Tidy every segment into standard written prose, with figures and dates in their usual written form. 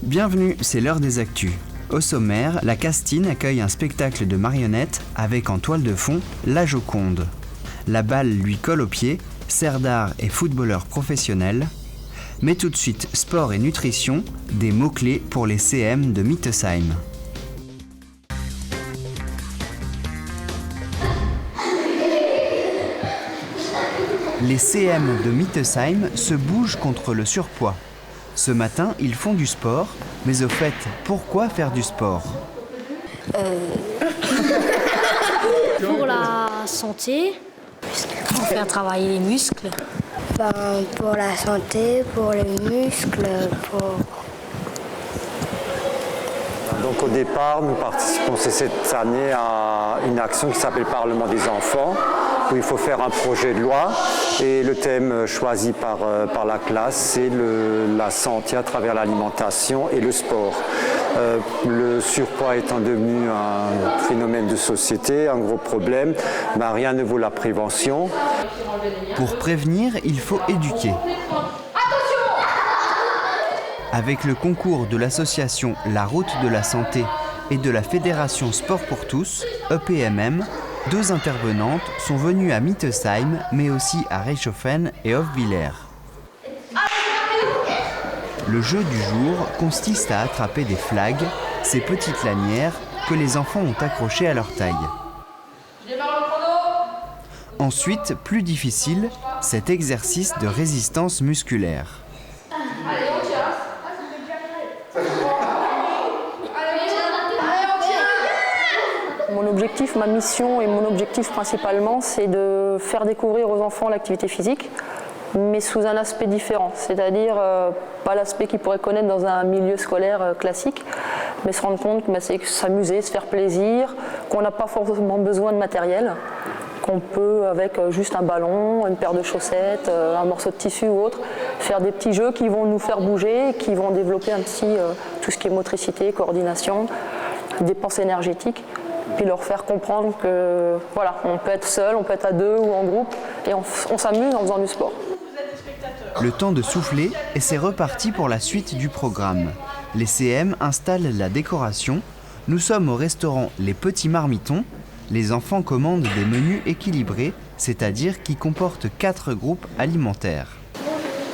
Bienvenue, c'est l'heure des actus. Au sommaire, la Castine accueille un spectacle de marionnettes avec en toile de fond la Joconde. La balle lui colle aux pieds, Serdar est footballeur professionnel. Mais tout de suite, sport et nutrition, des mots-clés pour les CM de Mittesheim. Les CM de Mittesheim se bougent contre le surpoids. Ce matin, ils font du sport, mais au fait, pourquoi faire du sport ? Pour la santé, pour faire travailler les muscles. Pour la santé, pour les muscles, Donc au départ, nous participons cette année à une action qui s'appelle Parlement des enfants, où il faut faire un projet de loi. Et le thème choisi par la classe, c'est la santé à travers l'alimentation et le sport. Le surpoids étant devenu un phénomène de société, un gros problème, rien ne vaut la prévention. Pour prévenir, il faut éduquer. Avec le concours de l'association La Route de la Santé et de la Fédération Sport pour tous, EPMM, 2 intervenantes sont venues à Mittesheim, mais aussi à Reichshofen et Hofwiller. Le jeu du jour consiste à attraper des flags, ces petites lanières que les enfants ont accrochées à leur taille. Ensuite, plus difficile, cet exercice de résistance musculaire. Mon objectif, ma mission et mon objectif principalement, c'est de faire découvrir aux enfants l'activité physique, mais sous un aspect différent, c'est-à-dire pas l'aspect qu'ils pourraient connaître dans un milieu scolaire classique, mais se rendre compte que c'est s'amuser, se faire plaisir, qu'on n'a pas forcément besoin de matériel, qu'on peut avec juste un ballon, une paire de chaussettes, un morceau de tissu ou autre, faire des petits jeux qui vont nous faire bouger, qui vont développer un petit tout ce qui est motricité, coordination, dépenses énergétiques. Puis leur faire comprendre que voilà, on peut être seul, on peut être à 2 ou en groupe, et on s'amuse en faisant du sport. Le temps de souffler et c'est reparti pour la suite du programme. Les CM installent la décoration. Nous sommes au restaurant Les Petits Marmitons. Les enfants commandent des menus équilibrés, c'est-à-dire qui comportent 4 groupes alimentaires.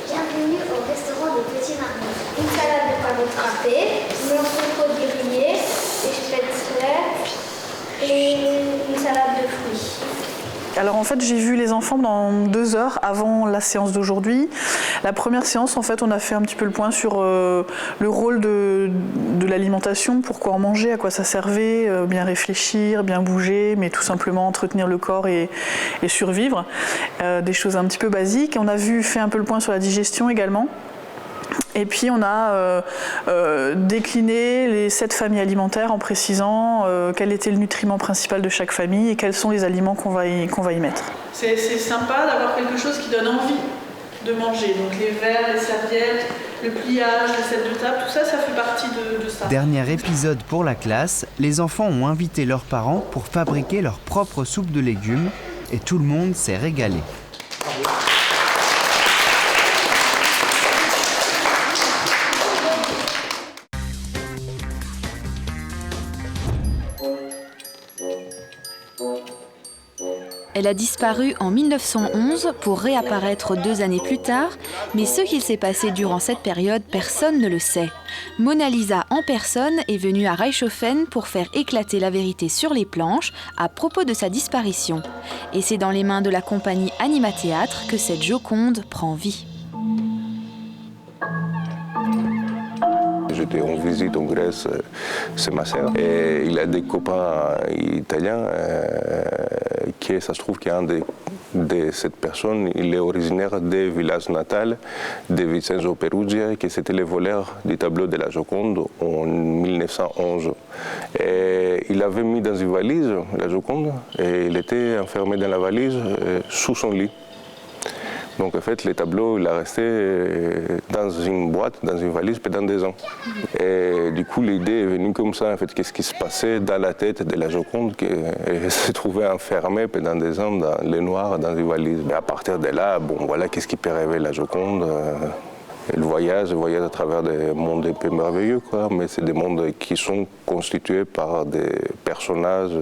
Bienvenue au restaurant des Petits Marmitons. Une salade de pavot râpé, une entrecôte grillée, des spätzle et une salade de fruits. Alors en fait, j'ai vu les enfants pendant 2 heures avant la séance d'aujourd'hui. La première séance, en fait, on a fait un petit peu le point sur le rôle de l'alimentation, pourquoi en manger, à quoi ça servait, bien réfléchir, bien bouger, mais tout simplement entretenir le corps et survivre. Des choses un petit peu basiques. On a fait un peu le point sur la digestion également. Et puis on a décliné les 7 familles alimentaires en précisant quel était le nutriment principal de chaque famille et quels sont les aliments qu'on va y mettre. C'est sympa d'avoir quelque chose qui donne envie de manger. Donc les verres, les serviettes, le pliage, les sets de table, tout ça, ça fait partie de ça. Dernier épisode pour la classe, les enfants ont invité leurs parents pour fabriquer leur propre soupe de légumes et tout le monde s'est régalé. Elle a disparu en 1911 pour réapparaître 2 années plus tard, mais ce qu'il s'est passé durant cette période, personne ne le sait. Mona Lisa en personne est venue à Reichshofen pour faire éclater la vérité sur les planches à propos de sa disparition. Et c'est dans les mains de la compagnie Anima Théâtre que cette Joconde prend vie. J'étais en visite en Grèce, c'est ma sœur, et il a des copains italiens qui, ça se trouve qu'un de cette personne, il est originaire du village natal de Vincenzo Peruggia, qui c'était le voleur du tableau de la Joconde en 1911. Et il avait mis dans une valise la Joconde, et il était enfermé dans la valise sous son lit. Donc en fait, le tableau, il a resté dans une boîte, dans une valise pendant 2 ans. Et du coup, l'idée est venue comme ça, en fait, qu'est-ce qui se passait dans la tête de la Joconde, qui se trouvait enfermée pendant 2 ans dans le noir, dans une valise. Et à partir de là, bon, voilà, qu'est-ce qui peut rêver la Joconde. Elle voyage à travers des mondes un peu merveilleux, quoi, mais c'est des mondes qui sont constitués par des personnages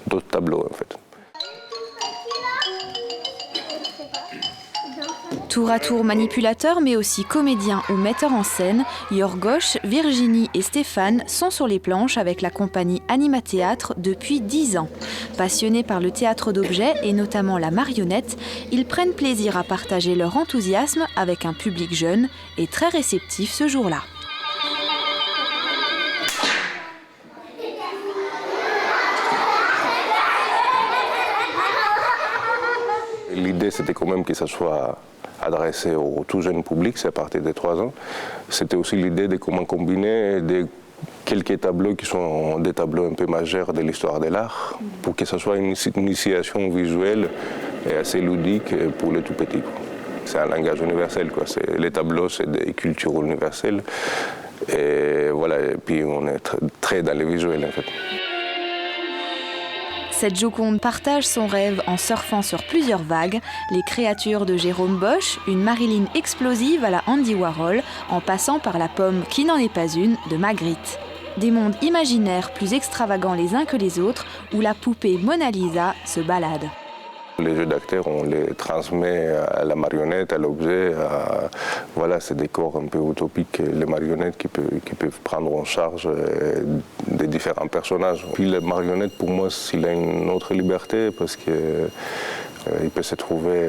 d'autres tableaux, en fait. Tour à tour manipulateur, mais aussi comédien ou metteur en scène, Yorgos, Virginie et Stéphane sont sur les planches avec la compagnie Animathéâtre depuis 10 ans. Passionnés par le théâtre d'objets et notamment la marionnette, ils prennent plaisir à partager leur enthousiasme avec un public jeune et très réceptif ce jour-là. L'idée, c'était quand même que ça soit adressé au tout jeune public, c'est à partir de 3 ans. C'était aussi l'idée de comment combiner quelques tableaux qui sont des tableaux un peu majeurs de l'histoire de l'art, pour que ce soit une initiation visuelle et assez ludique pour les tout petits. C'est un langage universel, quoi. Les tableaux, c'est des cultures universelles. Et voilà, et puis on est très dans les visuels, en fait. Cette Joconde partage son rêve en surfant sur plusieurs vagues, les créatures de Jérôme Bosch, une Marilyn explosive à la Andy Warhol, en passant par la pomme qui n'en est pas une de Magritte. Des mondes imaginaires plus extravagants les uns que les autres, où la poupée Mona Lisa se balade. Les jeux d'acteurs, on les transmet à la marionnette, à l'objet, voilà, c'est des corps un peu utopiques, les marionnettes qui peuvent prendre en charge des différents personnages. Puis la marionnette, pour moi, il a une autre liberté parce que il peut se trouver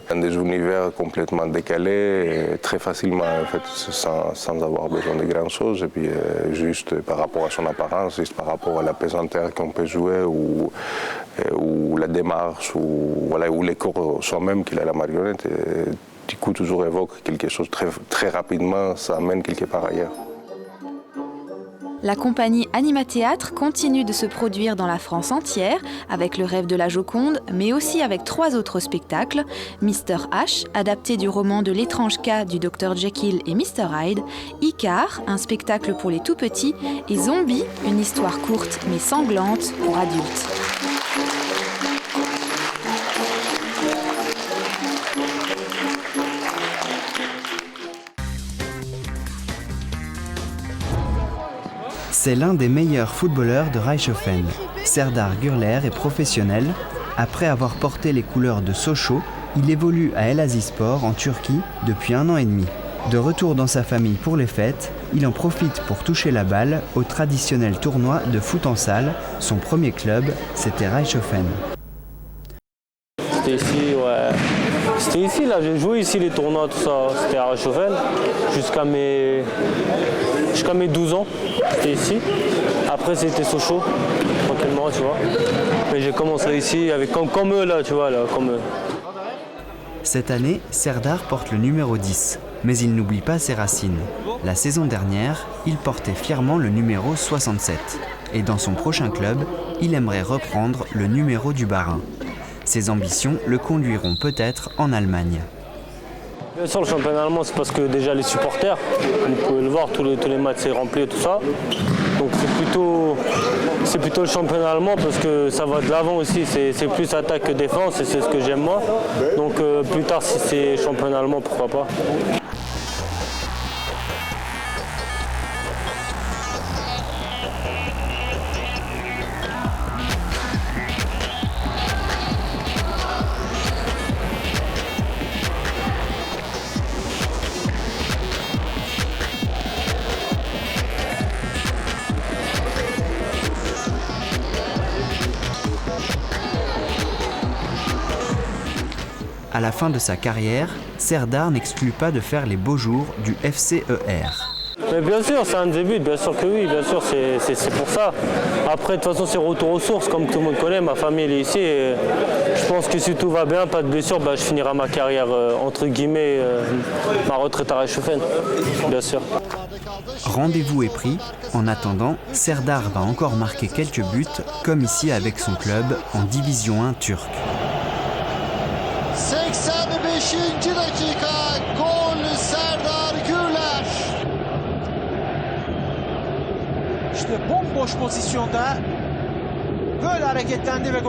dans des univers complètement décalés, très facilement, en fait, sans avoir besoin de grandes choses. Et puis, juste par rapport à son apparence, juste par rapport à la pesanteur qu'on peut jouer, ou la démarche, ou les corps soi-même qu'il a la marionnette. Et, du coup, toujours évoque quelque chose très rapidement, ça amène quelque part ailleurs. La compagnie Animathéâtre continue de se produire dans la France entière avec Le Rêve de la Joconde, mais aussi avec 3 autres spectacles. Mr H, adapté du roman de l'étrange cas du Dr Jekyll et Mr Hyde, Icar, un spectacle pour les tout-petits, et Zombie, une histoire courte mais sanglante pour adultes. C'est l'un des meilleurs footballeurs de Reichshoffen. Serdar Gürler est professionnel. Après avoir porté les couleurs de Sochaux, il évolue à Elazığspor en Turquie depuis 1 an et demi. De retour dans sa famille pour les fêtes, il en profite pour toucher la balle au traditionnel tournoi de foot en salle. Son premier club, c'était Reichshoffen. C'était ici, ouais. C'était ici, là, j'ai joué ici les tournois, tout ça. C'était à Reichshoffen jusqu'à mes 12 ans. C'était ici. Après, c'était Sochaux, tranquillement, tu vois. Mais j'ai commencé ici avec comme eux, là, tu vois, là, comme eux. Cette année, Serdar porte le numéro 10, mais il n'oublie pas ses racines. La saison dernière, il portait fièrement le numéro 67. Et dans son prochain club, il aimerait reprendre le numéro du Bas-Rhin. Ses ambitions le conduiront peut-être en Allemagne. Bien sûr, le championnat allemand, c'est parce que déjà les supporters, vous pouvez le voir, tous les matchs c'est rempli et tout ça. Donc c'est plutôt le championnat allemand parce que ça va de l'avant aussi, c'est plus attaque que défense et c'est ce que j'aime moi. Donc plus tard, si c'est championnat allemand, pourquoi pas. À la fin de sa carrière, Serdar n'exclut pas de faire les beaux jours du FCER. Mais bien sûr, c'est un début, bien sûr que oui, bien sûr, c'est pour ça. Après, de toute façon, c'est retour aux sources, comme tout le monde connaît, ma famille elle est ici. Et je pense que si tout va bien, pas de blessure, je finirai ma carrière, entre guillemets, ma retraite à Reichshoffen, bien sûr. Rendez-vous est pris. En attendant, Serdar va encore marquer quelques buts, comme ici avec son club en Division 1 turque. 85. dakika gol Serdar Gürler. İşte bomboş pozisyonda böyle hareketlendi ve